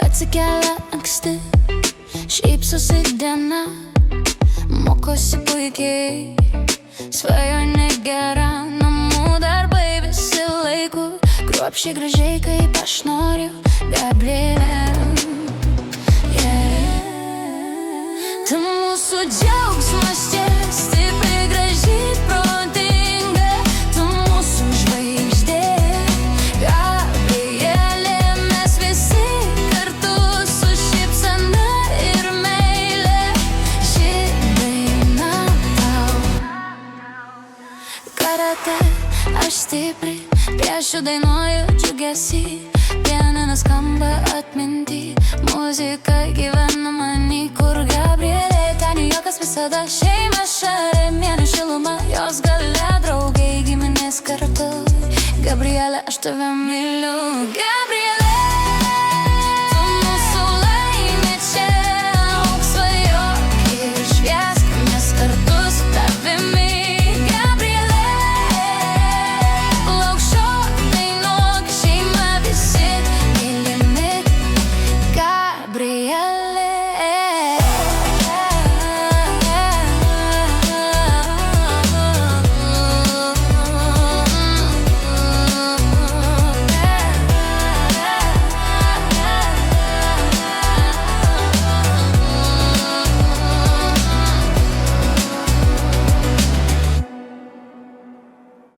Atsikelia anksti, šypsosi diena, mokosi puikiai, svajonė gera, namų darbai visi laiku, kruopščiai gražiai kaip aš noriu, Gabrielė. Tu mūsų džiaugsmas čia, stipriai, gražiai, protinga, tu mūsų žvaigždė, Gabrielė. Mes visi kartu su šypsena ir meile, ši daina tau. Karate aš stipriai, piešiu, dainuoju džiugesį, pianinas skamba atminty, muzika gyvena many, kur Gabrielė, ten juokas visada, šeima šalia, mėnų šiluma, jos gale, draugai, giminės kartu, Gabrielė, aš tave myliu, Gabrielė.